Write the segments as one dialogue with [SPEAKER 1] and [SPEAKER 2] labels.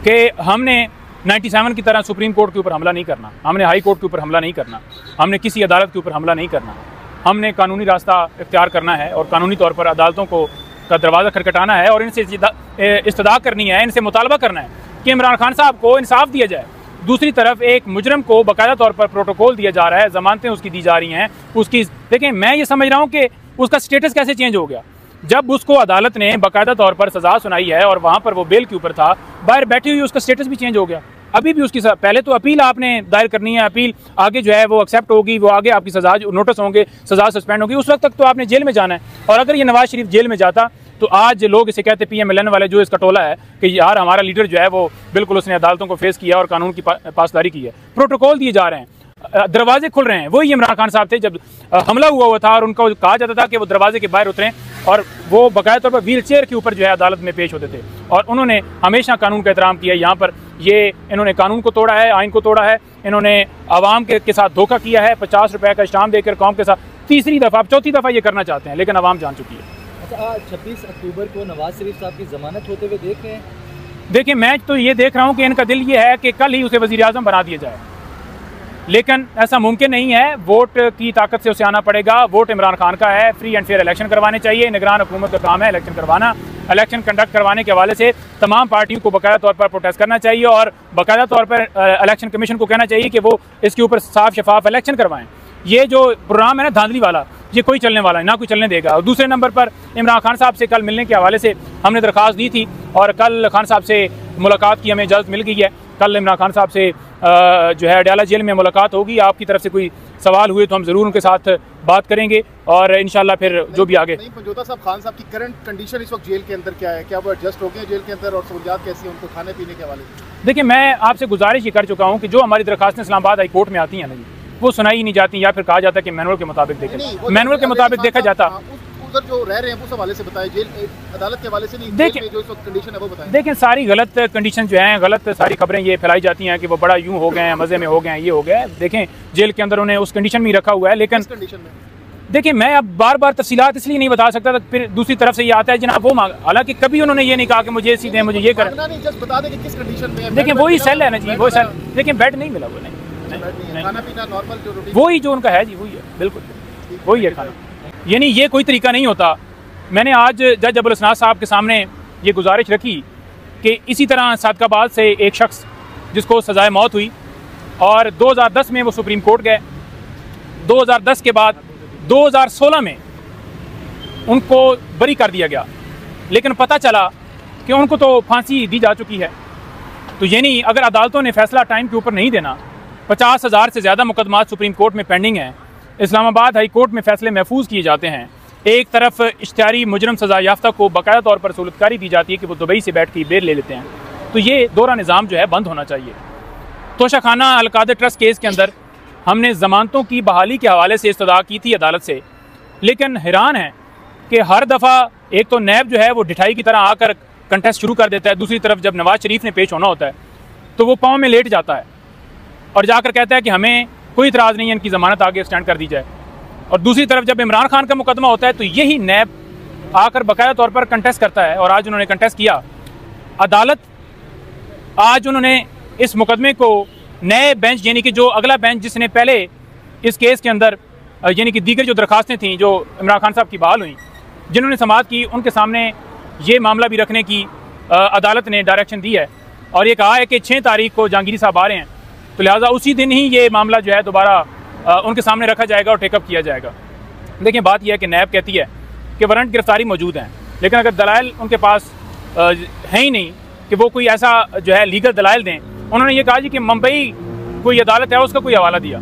[SPEAKER 1] कि हमने 97 की तरह सुप्रीम कोर्ट के ऊपर हमला नहीं करना, हमने हाई कोर्ट के ऊपर हमला नहीं करना, हमने किसी अदालत के ऊपर हमला नहीं करना। हमने कानूनी रास्ता इख्तियार करना है और कानूनी तौर पर अदालतों को का दरवाज़ा खटखटाना है और इनसे इस्तदा करनी है, इनसे मुतालबा करना है कि इमरान खान साहब को इंसाफ दिया जाए। दूसरी तरफ एक मुजरम को बाकायदा तौर पर प्रोटोकॉल दिया जा रहा है, ज़मानतें उसकी दी जा रही हैं। उसकी देखें, मैं ये समझ रहा हूँ कि उसका स्टेटस कैसे चेंज हो गया। जब उसको अदालत ने बाकायदा तौर पर सज़ा सुनाई है और वहाँ पर वो बेल के ऊपर था, बाहर बैठी हुई उसका स्टेटस भी चेंज हो गया। अभी भी उसकी पहले तो अपील आपने दायर करनी है, अपील आगे जो है वो एक्सेप्ट होगी, वो आगे आपकी सज़ा नोटिस होंगे, सज़ा सस्पेंड होगी, उस वक्त तक तो आपने जेल में जाना है। और अगर ये नवाज शरीफ जेल में जाता तो आज लोग इसे कहते PMLN वाले जो इसका टोला है कि यार हमारा लीडर जो है वो बिल्कुल उसने अदालतों को फेस किया और कानून की पासदारी की है। प्रोटोकॉल दिए जा रहे हैं, दरवाजे खुल रहे हैं। वही इमरान खान साहब थे जब हमला हुआ था और उनको कहा जाता था कि वो दरवाजे के बाहर उतरें और वो बाकायदा तौर पर व्हील चेयर के ऊपर जो है अदालत में पेश होते थे और उन्होंने हमेशा कानून का एहतराम किया। यहाँ पर ये इन्होंने कानून को तोड़ा है, आइन को तोड़ा है, इन्होंने आवाम के साथ धोखा किया है, 50 रुपये का इस्टाम देकर कौम के साथ तीसरी दफ़ा, अब चौथी दफ़ा ये करना चाहते हैं, लेकिन आवाम जान चुकी है।
[SPEAKER 2] अच्छा, 26 अक्टूबर को नवाज शरीफ साहब की ज़मानत होते हुए देख रहे हैं?
[SPEAKER 1] देखिए, मैं तो ये देख रहा हूँ कि इनका दिल ये है कि कल ही उसे वज़ीर आज़म बना दिया जाए, लेकिन ऐसा मुमकिन नहीं है। वोट की ताकत से उसे आना पड़ेगा। वोट इमरान खान का है, फ्री एंड फेयर इलेक्शन करवाने चाहिए। निगरान हुकूमत का काम है इलेक्शन करवाना। इलेक्शन कंडक्ट करवाने के हवाले से तमाम पार्टियों को बाकायदा तौर पर प्रोटेस्ट करना चाहिए और बाकायदा तौर पर इलेक्शन कमीशन को कहना चाहिए कि वो इसके ऊपर साफ शफाफ इलेक्शन करवाएं। ये जो प्रोग्राम है ना धांधली वाला, ये कोई चलने वाला है ना, कोई चलने देगा। और दूसरे नंबर पर इमरान खान साहब से कल मिलने के हवाले से हमने दरख्वास्त दी थी और कल खान साहब से मुलाकात की हमें इजाज़त मिल गई है। कल इमरान खान साहब से जो है अडयाला जेल में मुलाकात होगी। आपकी तरफ से कोई सवाल हुए तो हम ज़रूर उनके साथ बात करेंगे और इंशाल्लाह फिर जो भी आगे।
[SPEAKER 3] पंजोता साहब, खान साहब की करंट कंडीशन इस वक्त जेल के अंदर क्या है? क्या वो एडजस्ट हो गए जेल के अंदर और सहूलियात कैसी है उनको खाने पीने के हवाले से?
[SPEAKER 1] देखिए, मैं आपसे गुजारिश ये कर चुका हूँ कि जो हमारी दरखास्तें इस्लामाबाद हाई कोर्ट में आती हैं ना जी, वो सुनाई नहीं जाती या फिर कहा जाता है कि मैनुअल के मुताबिक देखें। मैनुअल के मुताबिक देखा जाता,
[SPEAKER 3] उधर जो रह रहे हैं उस हवाले से बताएं, जेल अदालत के हवाले से नहीं,
[SPEAKER 1] देखिए
[SPEAKER 3] जो इस वक्त कंडीशन है वो बताएं।
[SPEAKER 1] देखें, सारी गलत कंडीशन जो हैं, गलत सारी खबरें ये फैलाई जाती हैं कि वो बड़ा यूं हो गए हैं, मज़े में हो गए हैं, ये हो गया है। देखें, जेल के अंदर उन्हें उस कंडीशन में ही रखा हुआ है, लेकिन
[SPEAKER 3] कंडीशन में
[SPEAKER 1] देखिए मैं अब बार बार तफसीलात इसलिए नहीं बता सकता, तो फिर दूसरी तरफ से ये आता है जनाब वो मांग, हालांकि कभी उन्होंने ये नहीं कहा कि मुझे सीधे मुझे ये कर,
[SPEAKER 3] बता दें कि किस कंडीशन में है।
[SPEAKER 1] देखिए वही सेल है ना जी, वो सेल। देखिए बेड नहीं मिला, वो नहीं,
[SPEAKER 3] खाना पीना नॉर्मल जो रूटीन
[SPEAKER 1] वही जो उनका है जी, वही है, बिल्कुल वही है खाना। यानी ये कोई तरीका नहीं होता। मैंने आज जज अबुल हसनात साहब के सामने ये गुजारिश रखी कि इसी तरह सादकाबाद से एक शख्स जिसको सजाए मौत हुई और 2010 में वो सुप्रीम कोर्ट गए, 2010 के बाद 2016 में उनको बरी कर दिया गया, लेकिन पता चला कि उनको तो फांसी दी जा चुकी है। तो यानी अगर अदालतों ने फैसला टाइम के ऊपर नहीं देना, 50,000 से ज़्यादा मुकदमात सुप्रीम कोर्ट में पेंडिंग हैं, इस्लामाबाद हाई कोर्ट में फ़ैसले महफूज किए जाते हैं, एक तरफ इश्तिहारी मुजरम सज़ा याफ्ता को बाकायदा तौर पर सहूलतकारी दी जाती है कि वो दुबई से बैठ के बेर ले लेते हैं, तो ये दोहरा निज़ाम जो है बंद होना चाहिए। तोशाखाना अलकादर ट्रस्ट केस के अंदर हमने ज़मानतों की बहाली के हवाले से इस्तदा की थी अदालत से, लेकिन हैरान है कि हर दफ़ा एक तो नैब जो है वो ढिठाई की तरह आकर कंटेस्ट शुरू कर देता है, दूसरी तरफ जब नवाज शरीफ ने पेश होना होता है तो वो पाँव में लेट जाता है और जाकर कहता है कि हमें कोई इतराज़ नहीं है, इनकी ज़मानत आगे एक्सटेंड कर दी जाए। और दूसरी तरफ जब इमरान खान का मुकदमा होता है तो यही नैब आकर बाकायदा तौर पर कंटेस्ट करता है और आज उन्होंने कंटेस्ट किया। अदालत आज उन्होंने इस मुकदमे को नए बेंच, यानी कि जो अगला बेंच जिसने पहले इस केस के अंदर यानी कि दीगर जो दरखास्तें थीं जो इमरान खान साहब की बहाल हुई, जिन्होंने समाअत की, उनके सामने ये मामला भी रखने की अदालत ने डायरेक्शन दी है और ये कहा है कि 6 तारीख को जहांगीरी साहब आ रहे हैं, तो लिहाजा उसी दिन ही ये मामला जो है दोबारा उनके सामने रखा जाएगा और टेकअप किया जाएगा। देखिए बात यह है कि नैब कहती है कि वारंट गिरफ्तारी मौजूद हैं, लेकिन अगर दलाइल उनके पास है ही नहीं कि वो कोई ऐसा जो है लीगल दलाइल दें। उन्होंने ये कहा जी कि मुंबई कोई अदालत है उसका कोई हवाला दिया,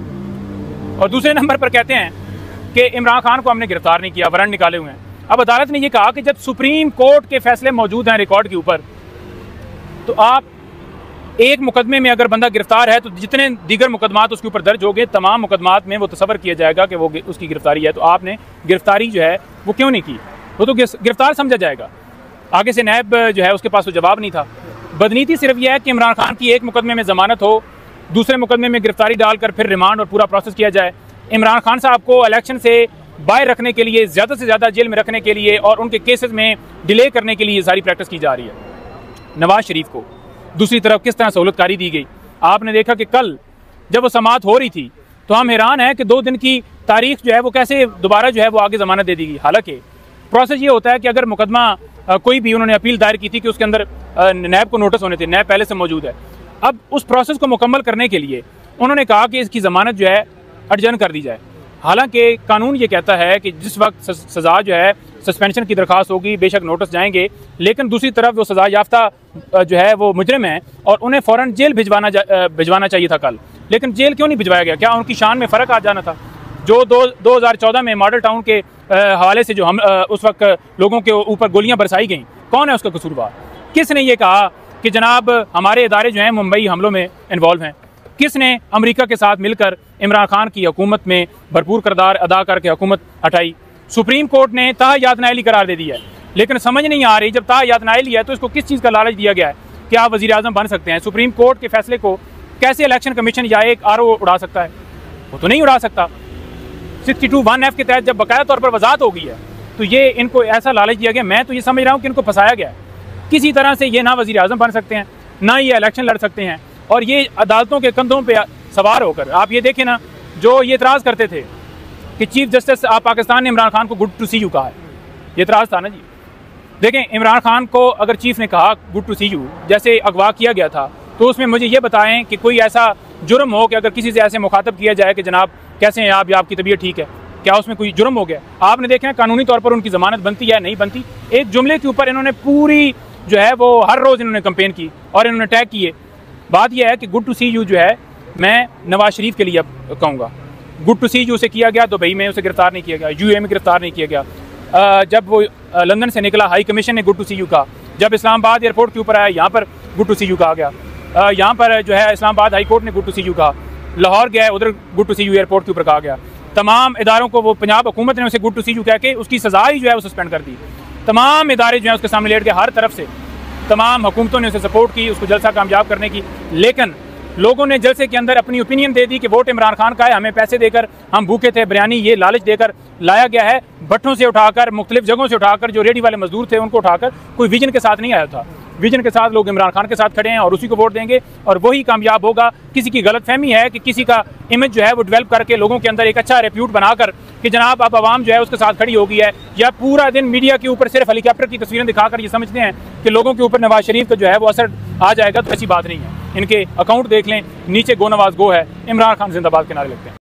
[SPEAKER 1] और दूसरे नंबर पर कहते हैं कि इमरान खान को हमने गिरफ्तार नहीं किया, वारंट निकाले हुए हैं। अब अदालत ने यह कहा कि जब सुप्रीम कोर्ट के फैसले मौजूद हैं रिकॉर्ड के ऊपर, तो आप एक मुकदमे में अगर बंदा गिरफ्तार है तो जितने दीगर मुकदमात उसके ऊपर दर्ज हो गए, तमाम मुकदमात में वो तस्वर किया जाएगा कि वो उसकी गिरफ्तारी है। तो आपने गिरफ्तारी जो है वो क्यों नहीं की? वो तो गिरफ्तार समझा जाएगा। आगे से नैब जो है उसके पास तो जवाब नहीं था। बदनीति सिर्फ यह है कि इमरान खान की एक मुकदमे में ज़मानत हो, दूसरे मुकदमे में गिरफ्तारी डालकर फिर रिमांड और पूरा प्रोसेस किया जाए। इमरान खान साहब को इलेक्शन से बाहर रखने के लिए, ज़्यादा से ज़्यादा जेल में रखने के लिए और उनके केसेस में डिले करने के लिए सारी प्रैक्टिस की जा रही है। नवाज शरीफ को दूसरी तरफ किस तरह सहूलतकारी दी गई। आपने देखा कि कल जब वो समाअत हो रही थी तो हम हैरान हैं कि 2 दिन की तारीख जो है वो कैसे दोबारा जो है वो आगे ज़मानत दे दी गई। हालांकि प्रोसेस ये होता है कि अगर मुकदमा कोई भी उन्होंने अपील दायर की थी कि उसके अंदर नैब को नोटिस होने थे, नैब पहले से मौजूद है। अब उस प्रोसेस को मुकम्मल करने के लिए उन्होंने कहा कि इसकी ज़मानत जो है एडजर्न कर दी जाए। हालांकि कानून ये कहता है कि जिस वक्त सज़ा जो है सस्पेंशन की दरख्वास्त होगी बेशक नोटिस जाएंगे, लेकिन दूसरी तरफ वो सज़ा याफ्ता जो है वो मुजरिम है और उन्हें फ़ौरन जेल भिजवाना चाहिए था कल। लेकिन जेल क्यों नहीं भिजवाया गया? क्या उनकी शान में फ़र्क आ जाना था? जो 2014 में मॉडल टाउन के हवाले से जो हम उस वक्त लोगों के ऊपर गोलियां बरसाई गई, कौन है उसका कसूरवार? किसने ये कहा कि जनाब हमारे इदारे जो हैं मुंबई हमलों में इन्वॉल्व हैं? किसने अमेरिका के साथ मिलकर इमरान खान की हुकूमत में भरपूर किरदार अदा करके हुकूमत हटाई? सुप्रीम कोर्ट ने ताहयात नाअहली करार दे दिया है, लेकिन समझ नहीं आ रही जब ताहयात नाअहली है तो इसको किस चीज़ का लालच दिया गया है कि आप वज़ीर आज़म बन सकते हैं? सुप्रीम कोर्ट के फैसले को कैसे इलेक्शन कमीशन या एक RO उड़ा सकता है? वो तो नहीं उड़ा सकता। 62(1)(f) के तहत जब बकाया तौर पर वजाहत हो गई है तो ये इनको ऐसा लालच दिया गया। मैं तो ये समझ रहा हूँ कि इनको फंसाया गया है। किसी तरह से ये ना वज़ीर आज़म बन सकते हैं, ना ये इलेक्शन लड़ सकते हैं, और ये अदालतों के कंधों पे सवार होकर, आप ये देखें ना, जो ये इतराज़ करते थे कि चीफ जस्टिस पाकिस्तान ने इमरान खान को गुड टू सी यू कहा है, ये इतराज़ था ना जी। देखें, इमरान खान को अगर चीफ ने कहा गुड टू सी यू, जैसे अगवा किया गया था, तो उसमें मुझे ये बताएं कि कोई ऐसा जुर्म हो कि अगर किसी से ऐसे मुखातब किया जाए कि जनाब कैसे हैं आप, या आपकी तबीयत ठीक है, क्या उसमें कोई जुर्म हो गया? आपने देखा है कानूनी तौर पर उनकी ज़मानत बनती है नहीं बनती। एक जुमले के ऊपर इन्होंने पूरी जो है वो हर रोज़ इन्होंने कंपेन की और इन्होंने टैग किए। बात यह है कि गुड टू सी यू जो है मैं नवाज शरीफ के लिए अब कहूँगा, गुड टू सी यू से किया गया दुबई में, उसे गिरफ्तार नहीं किया गया, UAE में गिरफ्तार नहीं किया गया। जब वो लंदन से निकला हाई कमीशन ने गुड टू सी यू कहा। जब इस्लामाबाद एयरपोर्ट के ऊपर आया यहाँ पर गुड टू सी यू कहा गया। यहाँ पर जो है इस्लामाबाद हाई कोर्ट ने गुड टू सी यू कहा। लाहौर गया उधर good to see you airport के ऊपर कहा गया। तमाम इदारों को वो पंजाब हुकूमत ने उसे गुड टू सी यू कह के उसकी सज़ा ही जो है वो सस्पेंड कर दी। तमाम इदारे जो है उसके सामने लेट के हर तरफ से तमाम हुकूमतों ने उसे सपोर्ट की, उसको जलसा कामयाब करने की, लेकिन लोगों ने जलसे के अंदर अपनी ओपिनियन दे दी कि वोट इमरान खान का है, हमें पैसे देकर हम भूखे थे, बिरयानी ये लालच देकर लाया गया है। भट्टों से उठाकर, मुख्तलिफ जगहों से उठाकर, जो रेडी वाले मजदूर थे उनको उठाकर, कोई विजन के साथ नहीं आया था। विजन के साथ लोग इमरान खान के साथ खड़े हैं और उसी को वोट देंगे और वही कामयाब होगा। किसी की गलतफहमी है कि किसी का इमेज जो है वो डेवलप करके लोगों के अंदर एक अच्छा रेप्यूट बनाकर कि जनाब अब आवाम जो है उसके साथ खड़ी हो गई है, या पूरा दिन मीडिया के ऊपर सिर्फ हेलीकॉप्टर की तस्वीरें दिखाकर ये समझते हैं कि लोगों के ऊपर नवाज शरीफ का जो है वो असर आ जाएगा, तो ऐसी बात नहीं है। इनके अकाउंट देख लें, नीचे गो नवाज गो है, इमरान खान जिंदाबाद के नारे लगते हैं।